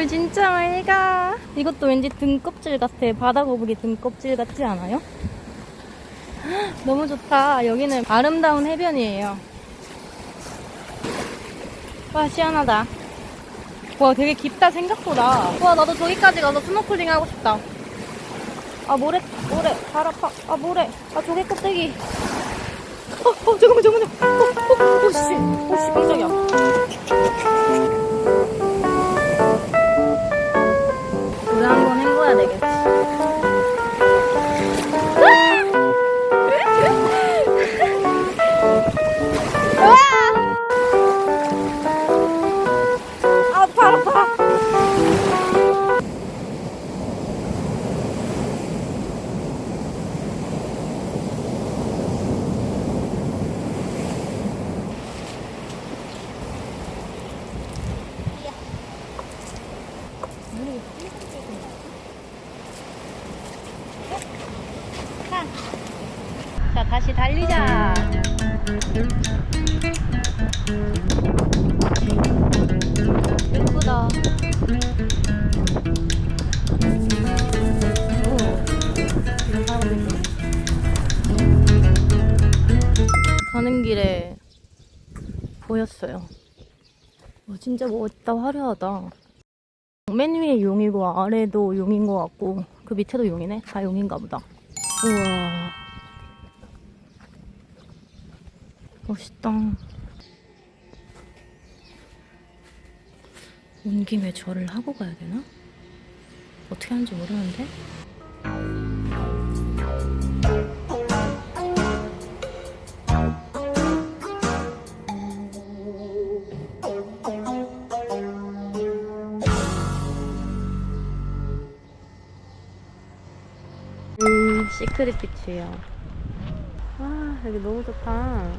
물 진짜 맑아. 이것도 왠지 등껍질 같아. 바다 거북이 등껍질 같지 않아요? 너무 좋다. 여기는 아름다운 해변이에요. 와, 시원하다. 와, 되게 깊다, 생각보다. 와, 나도 저기까지 가서 스노클링 하고 싶다. 아, 모래, 발 아파. 아, 모래. 아, 조개 껍데기. 잠깐만. 씨, 깜짝이야. 물에 한번 헹궈야 되겠지. 아, 발 아파. 자, 다시 달리자. 예쁘다. 가는 길에 보였어요. 진짜 멋있다, 화려하다. 맨 위에 용이고 아래도 용인 것 같고 그 밑에도 용이네? 다 용인가 보다. 우와, 멋있다. 온 김에 절을 하고 가야 되나? 어떻게 하는지 모르는데? 시크릿 비치예요. 와, 여기 너무 좋다.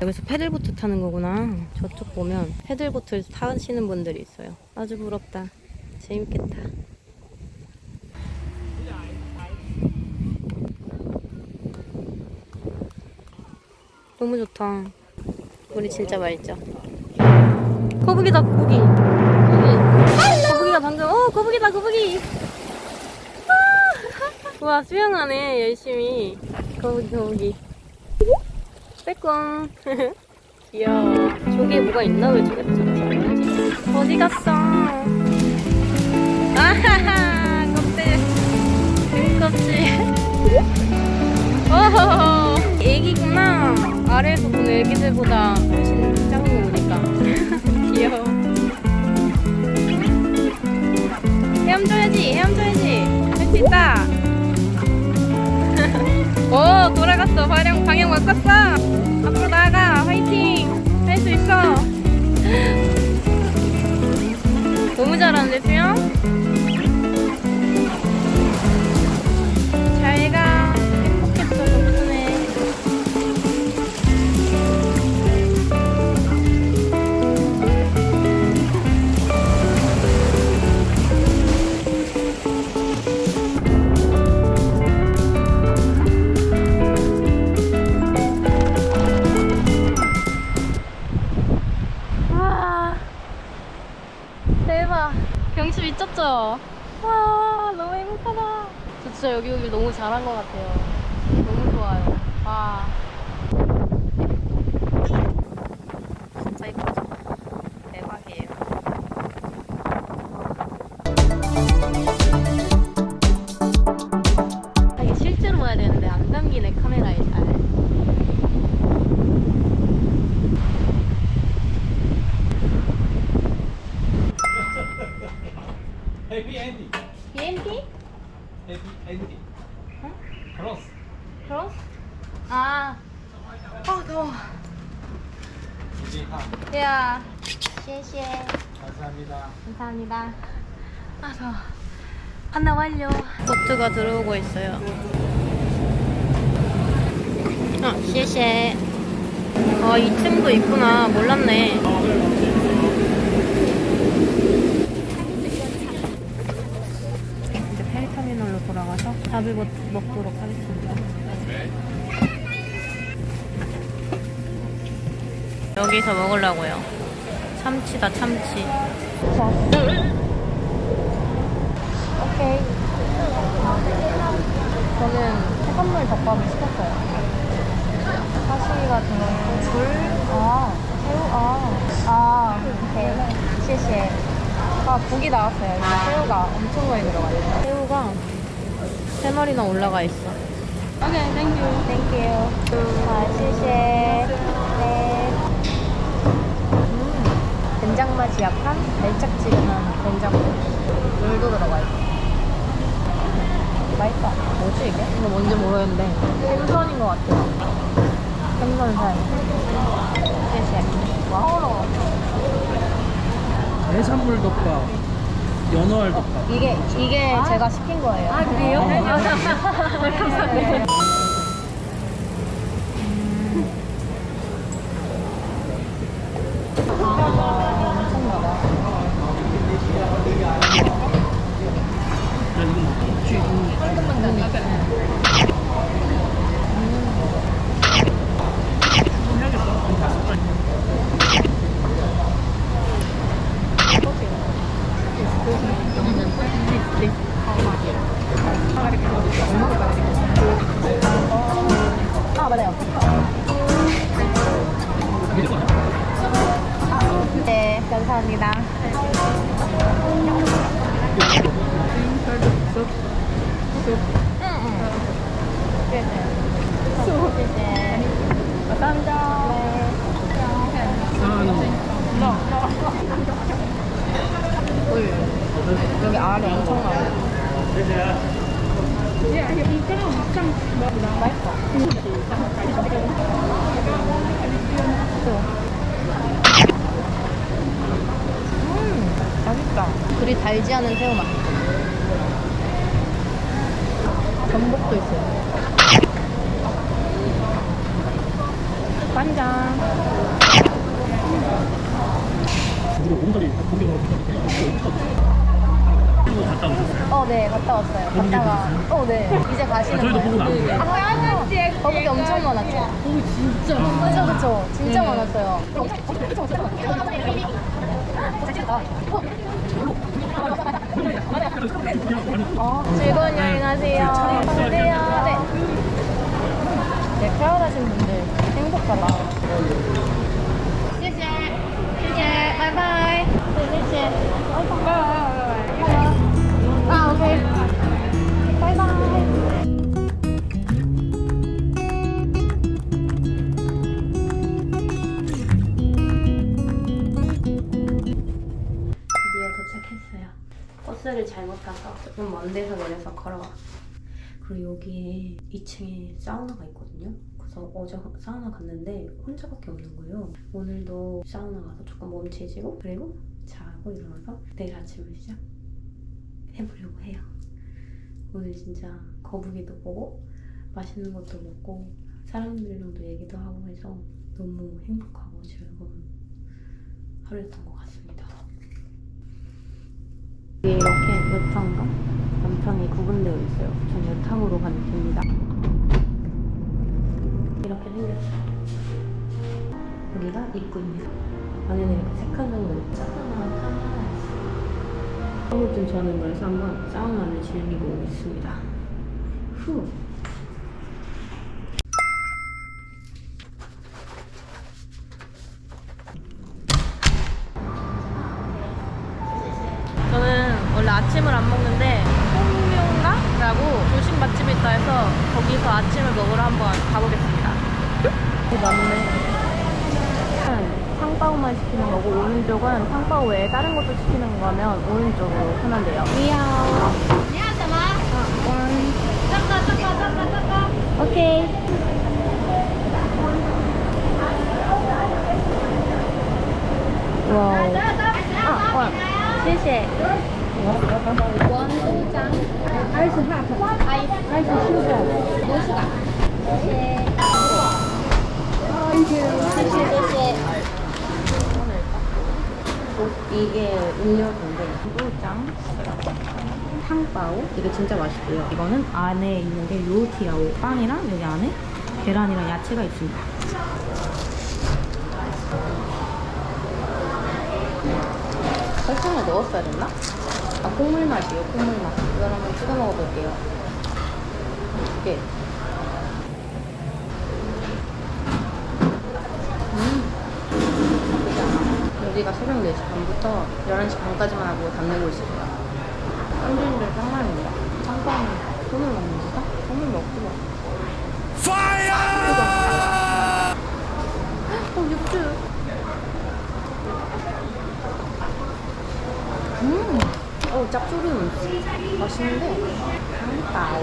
여기서 패들보트 타는 거구나. 저쪽 보면 패들보트 타시는 분들이 있어요. 아주 부럽다. 재밌겠다. 너무 좋다. 물이 진짜 맑죠. 거북이다, 거북이. 거북이가 방금, 거북이다, 거북이. 와, 수영하네, 열심히. 거북이. 빼꼼. 귀여워. 저기에 뭐가 있나? 왜 저게 저러지? 어디 갔어? 아하하, 껍질. 등껍질. 어허허. 애기구나. 아래에서 보는 애기들보다 훨씬 작은 거 보니까. 귀여워. 헤엄쳐야지. 할 수 있다. 오, 돌아갔어. 방향 바꿨어. 앞으로 나아가. 화이팅. 할 수 있어. 너무 잘하는데, 수영? 잘 가. 행복했어, 덕분에. 대박. 경치 미쳤죠? 와, 너무 행복하다. 저 진짜 여기 오길 너무 잘한 것 같아요. 너무 좋아요. 와. 진짜 이쁘죠? 대박이에요. 이게 실제로 봐야 되는데 안 담기네, 카메라에 잘. Happy ending. 비행기? Happy ending. 어? Cross. 크로스? 아, 더워. 야, 谢谢. 감사합니다. 감사합니다. 아, 더워. 판다 완료. 보트가 들어오고 있어요. 谢谢. 2층도 있구나. 몰랐네. 이제 페리터미널로 돌아가서 밥을 먹도록 하겠습니다. 여기서 먹으려고요. 참치다, 참치. 자. 오케이. 저는 해산물 덮밥을 시켰어요. 사시미가 들어있고, 굴, 새우, 오케이. 시시해. 고기 나왔어요. 이거 새우가 엄청 많이 들어가 있어요. 새우가 3마리나 올라가 있어. Okay, thank you. 땡큐. 시시해. 네. 된장 맛이 약한 달짝지근한 된장국. 물도 들어가 있어. 맛있다. 뭐지 이게? 이거 뭔지 모르겠는데 생선인 것 같아요. 생선살. 시시해. 와. 해산물 덮밥, 연어알 덮밥. 이게 제가 시킨 거예요. 아, 그래요? 감사합니다. 아, 맞아요. 네, 감사합니다. 감사합니다. 물. 여기 알이 엄청 많아요. 맛있어. 맛있다. 그리 달지 않은 새우 맛. 전복도 있어요. 간장. 갔다 오셨어요? 네, 갔다 왔어요. 갔다가, 네. 이제 가시는 저희도 거예요. 보고 나왔어요. 거북이 엄청 많았죠? 진짜? 그쵸. 진짜 많았어요. 즐거운 여행 하세요. 안녕하세요. 네, 태어나신 분들 행복하다. 谢谢，谢谢，拜拜，谢谢，拜拜。 오케이. 바이바이. 드디어 도착했어요. 버스를 잘못 타서 조금 먼 데서 내려서 걸어와. 그리고 여기에 2층에 사우나가 있거든요. 그래서 어제 사우나 갔는데 혼자밖에 없는 거예요. 오늘도 사우나 가서 조금 멈춰지고 그리고 자고 일어나서 내일 아침을 시작해보려고 해요. 오늘 진짜 거북이도 보고 맛있는 것도 먹고 사람들이랑도 얘기도 하고 해서 너무 행복하고 즐거운 하루였던 것 같습니다. 이게 이렇게 여탕과 남탕이 구분되어 있어요. 전 여탕으로 가면 됩니다. 이렇게 생겼어요. 여기가 입구입니다. 안에는 이렇게 3칸 정도 있죠. 조그마한 칸이 하나 있어요. 아무튼 저는 그래서 한번 사우나를 즐기고 오겠습니다. 후. 저는 원래 아침을 안 먹는데 홍묘인가? 라고 조식 맛집이 있다 해서 거기서 아침을 먹으러 한번 가보겠습니다. 맞네. 탕바오만 시키는 거고 오른쪽은 탕바오 외에 다른 것도 시키는 거면 오른쪽으로 하면 돼요. 미야오. 오케이. 와우. 원. 谢谢. 원도장. 谢谢. 이게 음료수인데 도장, 탕바오 이게 진짜 맛있고요. 이거는 안에 있는 게 요티라오 빵이랑 여기 안에 계란이랑 야채가 있습니다. 설탕을 넣었어야 됐나? 아, 콩물 맛이에요, 콩물 맛. 이걸 한번 찍어 먹어볼게요. 이게. 나쁘지 않아. 여기가 새벽 4시 반부터 11시 반까지만 하고 닫는 곳이에요. 딴지인들 짱만입니다. 잠깐 돈을 먹는 거다? 돈을 먹지 마. 육즙. 짭조름. 맛있는데. 빵따오.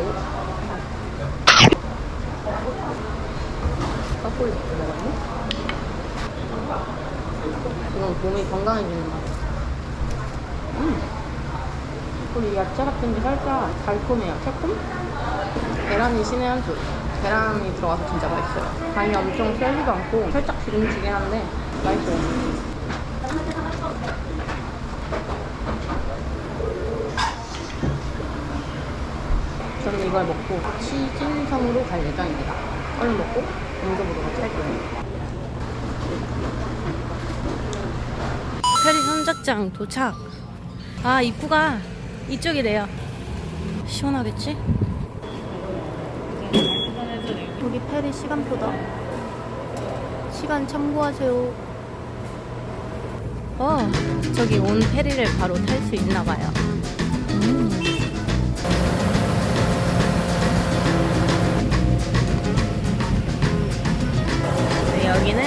깍꼬리 먹었니? 이건 몸이 건강해지는 맛. 그리고 야채 같은 게 살짝 달콤해요. 새콤? 계란이 신의 한 수. 계란이 들어가서 진짜 맛있어요. 간이 엄청 세지도 않고 살짝 기름지긴 한데 맛있어요. 저는 이걸 먹고 시진섬으로 갈 예정입니다. 얼른 먹고 응급으로 같이 할 거예요. 페리 선착장 도착. 아, 입구가 이쪽이래요. 시원하겠지? 여기 페리 시간표다. 시간 참고하세요. 저기 온 페리를 바로 탈 수 있나봐요. 네, 여기는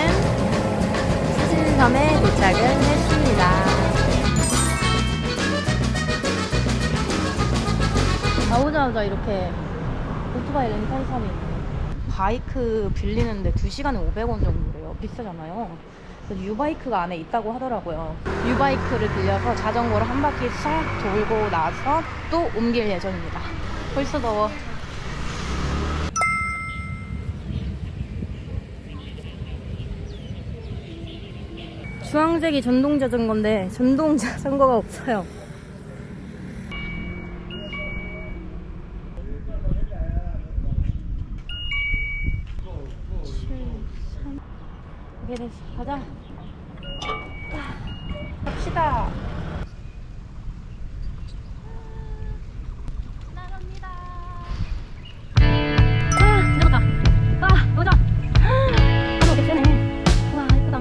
시진섬에 도착을 했습니다. 나오자마자 이렇게 오토바이 렌탈샵이 있네. 바이크 빌리는데 2시간에 500원 정도래요. 비싸잖아요. 그래서 유바이크가 안에 있다고 하더라고요. 유바이크를 빌려서 자전거로 한 바퀴 싹 돌고 나서 또 옮길 예정입니다. 벌써 더워. 주황색이 전동 자전거인데 전동 자전거가 없어요. 오케이, 됐어. 가자. 갑시다. 나갑니다. 내려가자. 보자. 바로 오게 되네. 와, 예쁘다.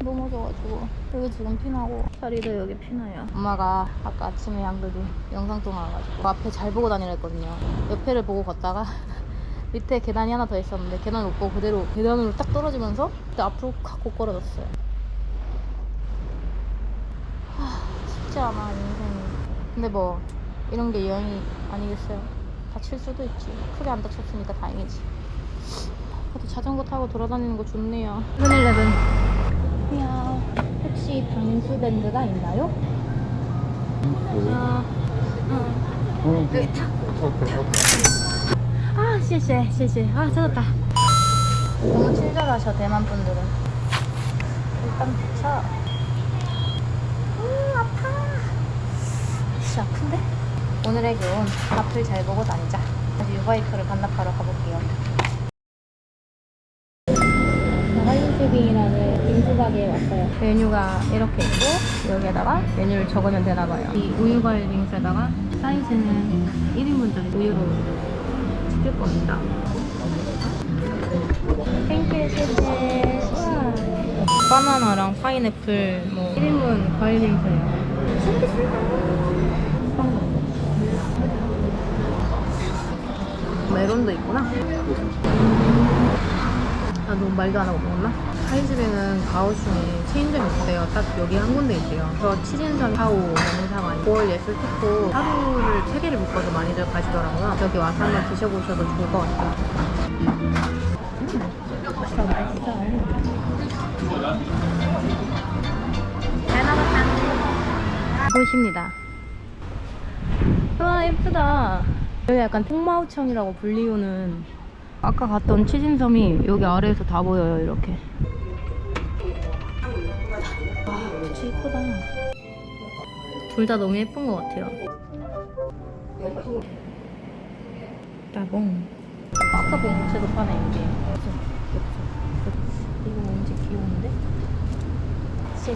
넘어져가지고 여기 지금 피나고 다리도 여기 피나요. 엄마가 아까 아침에 양들이 영상통화 와가지고 앞에 잘 보고 다니라 했거든요. 옆에를 보고 걷다가 밑에 계단이 하나 더 있었는데 계단 못 보고 그대로 계단으로 딱 떨어지면서 그때 앞으로 확 곧걸어졌어요. 쉽지 않아, 인생이. 근데 뭐 이런 게 여행이 아니겠어요. 다칠 수도 있지. 크게 안 다쳤으니까 다행이지. 그래도 자전거 타고 돌아다니는 거 좋네요. 7-11. 이야, 혹시 방수밴드가 있나요? 여기 탁. 아,谢谢. 아, 찾았다. 너무 친절하셔, 대만 분들은. 일단 도착. 아파. 진짜 아픈데? 오늘의 교훈, 앞을 잘 보고 다니자. 다시 유바이크를 반납하러 가볼게요. 하이세빙이라는 빙수 가게에 왔어요. 메뉴가 이렇게 있고 여기에다가 메뉴를 적으면 되나봐요. 이 우유과일 빙수에다가 사이즈는 1인분짜리 우유로 시킬 겁니다. 땡큐 쉐쉐. 바나나랑 파인애플 뭐 1인분 과일 빙수예요. 메론도 있구나. 너무 말도 안 하고 먹었나? 타이즈뱅은 가오슝에 체인점이 있어요. 딱 여기 한 군데 있어요. 저 치진섬 하오 영상아니 9월 예술 특구 하루를 3개를 묶어서 많이들 가시더라고요. 여기 와서 한번 드셔보셔도 좋을 것 같아요. 맛있다. 잘 먹었다. 이곳입니다. 와 예쁘다. 여기 약간 통마오청이라고 불리우는 아까 갔던 치진섬이 여기 아래에서 다 보여요. 이렇게. 와 진짜 예쁘다. 둘 다 너무 예쁜 것 같아요. 따봉. 아까 본 고체도 파네 여기. 이거 뭔지 귀여운데?谢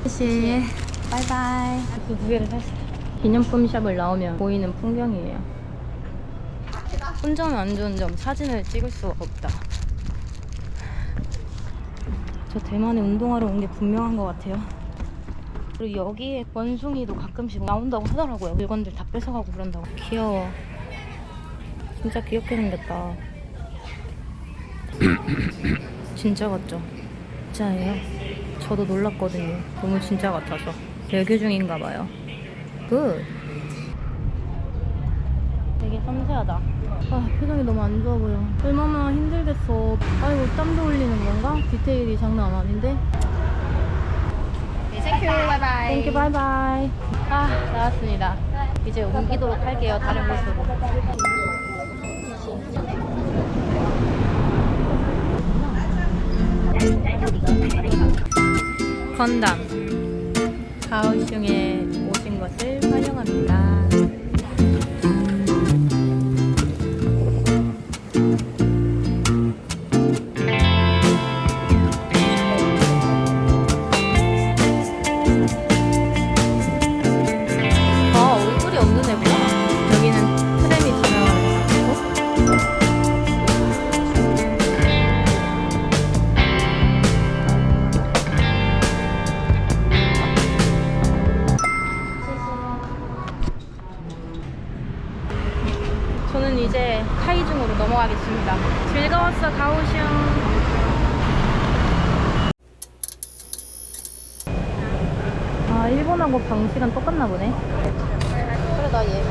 谢. 바이바이. 두 개를 샀어요. 기념품 샵을 나오면 보이는 풍경이에요. 운전 안 좋은 점, 사진을 찍을 수가 없다. 저 대만에 운동하러 온 게 분명한 것 같아요. 그리고 여기에 원숭이도 가끔씩 나온다고 하더라고요. 물건들 다 뺏어가고 그런다고. 귀여워. 진짜 귀엽게 생겼다. 진짜 같죠? 진짜예요. 저도 놀랐거든요. 너무 진짜 같아서. 외교 중인가 봐요. 굿. 되게 섬세하다. 아, 표정이 너무 안 좋아 보여. 얼마나 힘들겠어. 아이고, 땀도 흘리는 건가? 디테일이 장난 아닌데? 땡큐, 바이바이. 땡큐, 바이바이. 아, 나왔습니다. 이제 옮기도록 할게요. 다른 곳으로. 건담. 가오슝에 오신 것을 환영합니다. 얼굴이 없는 애구나. 여기는 트램이 지나가는 곳. 저는 이제 타이중으로 넘어가겠습니다. 즐거웠어, 가오슝. 아, 일본하고 방식은 똑같나 보네. 그래, 나 얘.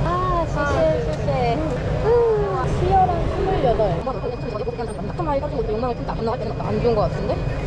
아, 시시해. 수혈한 28. 엄마가 근데 좀 이렇게 하면 좀 많이 가지고 욕망을 진짜 안 나갈 때는 안 좋은 것 같은데?